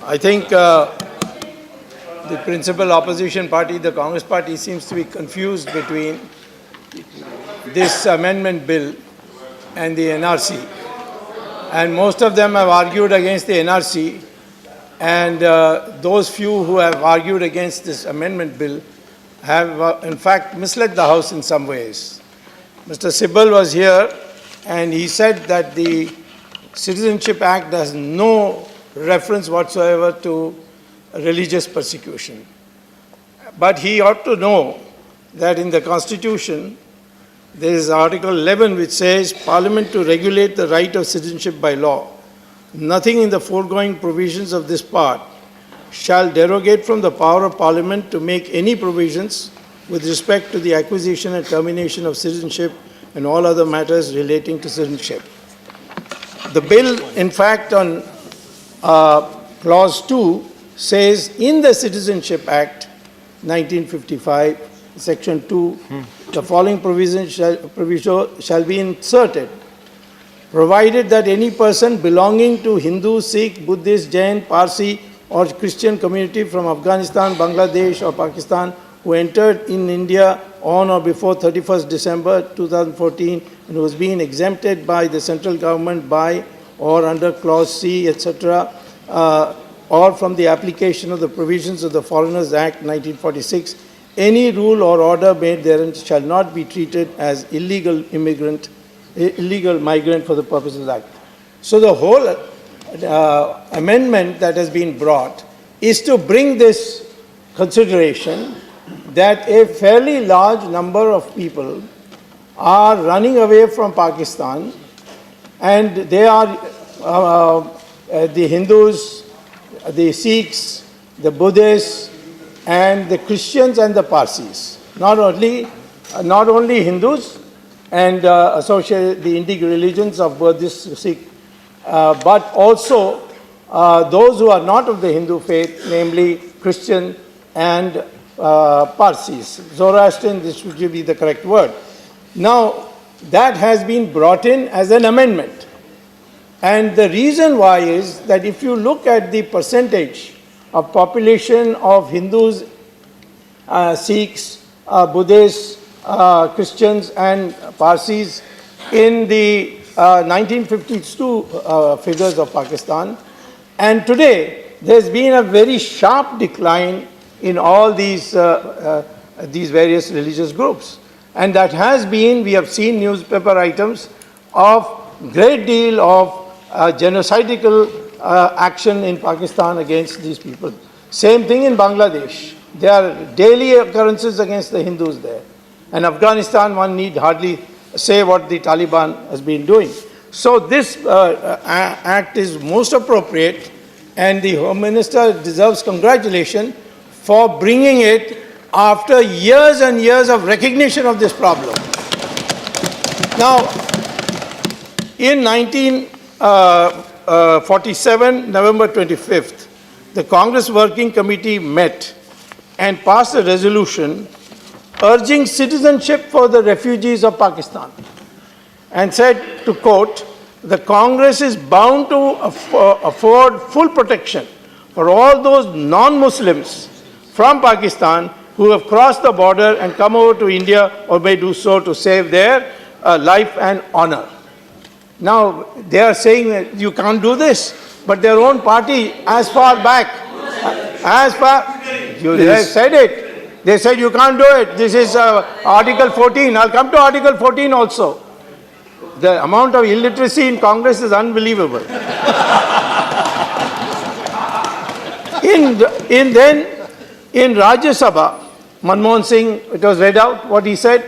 I think the principal opposition party, the Congress party, seems to be confused between this amendment bill and the NRC. And most of them have argued against the NRC. And those few who have argued against this amendment bill have, in fact, misled the House in some ways. Mr. Sibal was here, and he said that the Citizenship Act has no reference whatsoever to religious persecution. But he ought to know that in the Constitution, there is Article 11 which says, Parliament to regulate the right of citizenship by law. Nothing in the foregoing provisions of this part shall derogate from the power of Parliament to make any provisions with respect to the acquisition and termination of citizenship and all other matters relating to citizenship. The bill, in fact, on Clause 2 says, in the Citizenship Act 1955, Section 2, the following provision shall be inserted. Provided that any person belonging to Hindu, Sikh, Buddhist, Jain, Parsi or Christian community from Afghanistan, Bangladesh or Pakistan who entered in India on or before 31st December 2014 and was being exempted by the central government by or under Clause C, etc., or from the application of the provisions of the Foreigners Act 1946, any rule or order made therein shall not be treated as illegal migrant for the purposes of the Act. So the whole amendment that has been brought is to bring this consideration that a fairly large number of people are running away from Pakistan, and they are the Hindus, the Sikhs, the Buddhists, and the Christians and the Parsis. Not only Hindus and associated the Indic religions of Buddhist, Sikh, but also those who are not of the Hindu faith, namely Christian and Parsis. Zoroastrian, this would be the correct word. Now, that has been brought in as an amendment. And the reason why is that if you look at the percentage of population of Hindus, Sikhs, Buddhists, Christians and Parsis in the 1952 figures of Pakistan, and today there's been a very sharp decline in all these various religious groups. And that has been, we have seen newspaper items of great deal of genocidal action in Pakistan against these people. Same thing in Bangladesh. There are daily occurrences against the Hindus there. And Afghanistan, one need hardly say what the Taliban has been doing. So this act is most appropriate, and the Home Minister deserves congratulations for bringing it after years and years of recognition of this problem. Now, in 1947, November 25th, the Congress Working Committee met and passed a resolution urging citizenship for the refugees of Pakistan, and said, to quote, the Congress is bound to afford full protection for all those non-Muslims from Pakistan who have crossed the border and come over to India or may do so to save their life and honor. Now, they are saying that you can't do this, but their own party, as far back, they said it. They said you can't do it. This is Article 14. I'll come to Article 14 also. The amount of illiteracy in Congress is unbelievable. In Rajya Sabha, Manmohan Singh, it was read out what he said.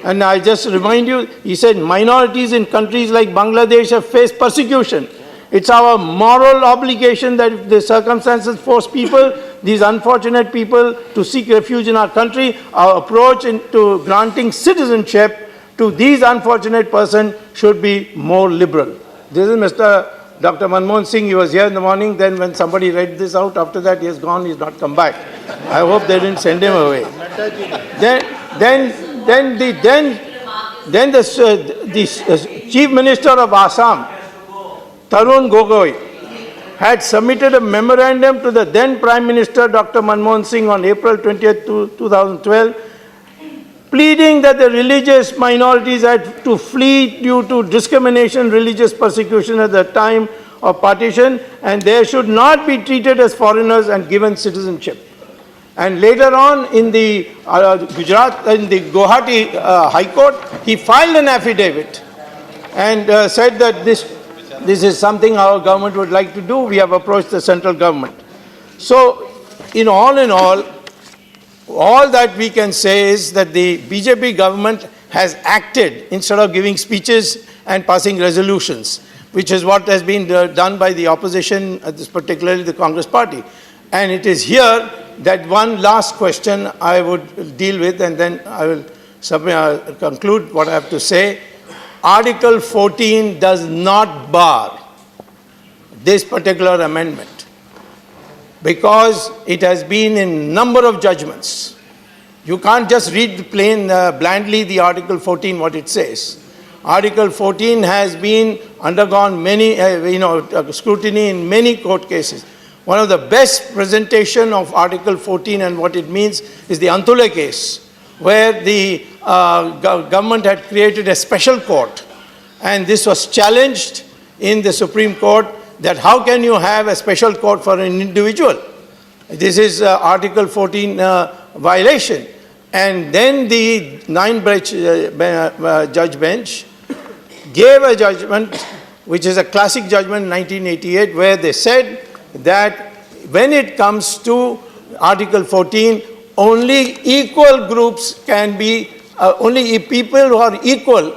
And I just remind you, he said, minorities in countries like Bangladesh have faced persecution. It's our moral obligation that if the circumstances force people, these unfortunate people, to seek refuge in our country, our approach to granting citizenship to these unfortunate persons should be more liberal. This is Dr. Manmohan Singh. He was here in the morning. Then when somebody read this out, after that he has gone, he's not come back. I hope they didn't send him away. Then the Chief Minister of Assam, Tarun Gogoi, had submitted a memorandum to the then Prime Minister Dr. Manmohan Singh on April 20th, 2012, pleading that the religious minorities had to flee due to discrimination, religious persecution at the time of partition, and they should not be treated as foreigners and given citizenship. And later on in the Guwahati High Court, he filed an affidavit and said that this is something our government would like to do. We have approached the central government. So, in all, all that we can say is that the BJP government has acted instead of giving speeches and passing resolutions, which is what has been done by the opposition, particularly the Congress party. And it is here that one last question I would deal with, and then I will conclude what I have to say. Article 14 does not bar this particular amendment, because it has been in number of judgments. You can't just read blindly the Article 14, what it says. Article 14 has been undergone many, scrutiny in many court cases. One of the best presentation of Article 14 and what it means is the Antule case, where the government had created a special court, and this was challenged in the Supreme Court, that how can you have a special court for an individual? This is Article 14 violation. And then the 9-judge bench gave a judgment, which is a classic judgment in 1988, where they said that when it comes to Article 14, only equal groups can be, only people who are equal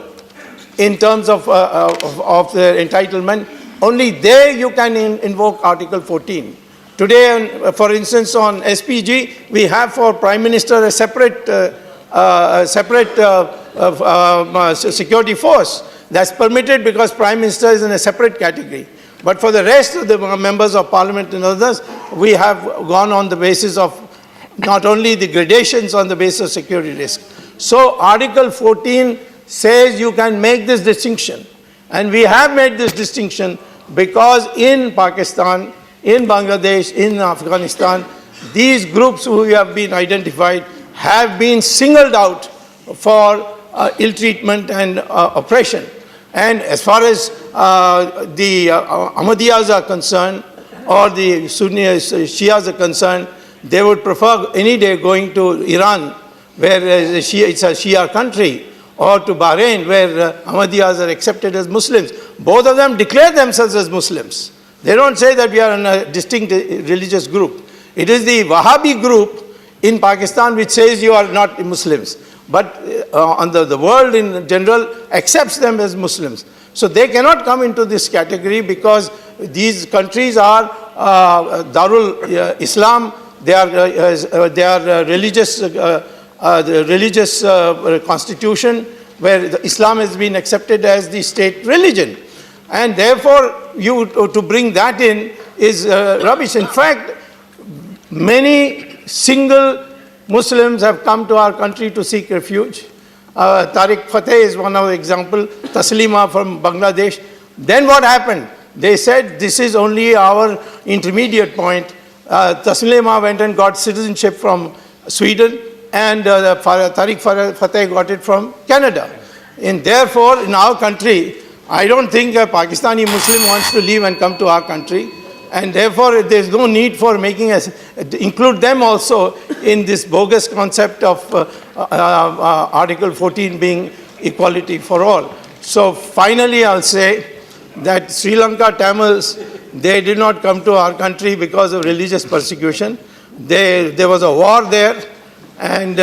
in terms of their entitlement, only there you can invoke Article 14. Today, for instance, on SPG, we have for Prime Minister a separate security force that's permitted because Prime Minister is in a separate category. But for the rest of the members of Parliament and others, we have gone on the basis of not only the gradations on the basis of security risk. So Article 14 says you can make this distinction. And we have made this distinction because in Pakistan, in Bangladesh, in Afghanistan, these groups who have been identified have been singled out for ill treatment and oppression. And as far as the Ahmadiyas are concerned, or the Sunni Shias are concerned, they would prefer any day going to Iran, where it's a Shia country, or to Bahrain, where Ahmadiyas are accepted as Muslims. Both of them declare themselves as Muslims. They don't say that we are in a distinct religious group. It is the Wahhabi group in Pakistan which says you are not Muslims. But the world in general accepts them as Muslims. So they cannot come into this category because these countries are Darul Islam. They are religious constitution where Islam has been accepted as the state religion. And therefore, to bring that in is rubbish. In fact, many single Muslims have come to our country to seek refuge. Tariq Fateh is one of the examples, Taslima from Bangladesh. Then what happened? They said, this is only our intermediate point. Taslima went and got citizenship from Sweden, and Tariq Fateh got it from Canada. And therefore, in our country, I don't think a Pakistani Muslim wants to leave and come to our country. And therefore, there's no need for making us include them also in this bogus concept of Article 14 being equality for all. So finally, I'll say that Sri Lanka Tamils, they did not come to our country because of religious persecution. There was a war there, and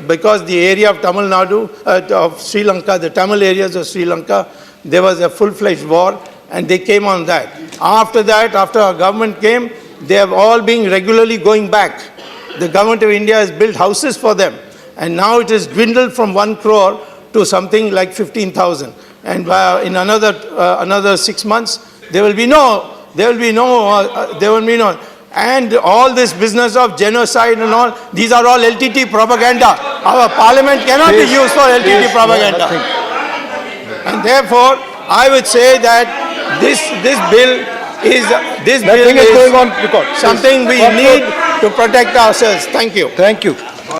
because the area of Tamil Nadu, of Sri Lanka, the Tamil areas of Sri Lanka, there was a full-fledged war, and they came on that. After that, after our government came, they have all been regularly going back. The government of India has built houses for them, and now it is dwindled from 1 crore to something like 15,000. And in another 6 months, there will be no. And all this business of genocide and all, these are all LTT propaganda. Our parliament cannot be used for LTT propaganda. And therefore, I would say that this bill is this Nothing bill is is going on record. something we Conclude. need to protect ourselves. Thank you. Thank you.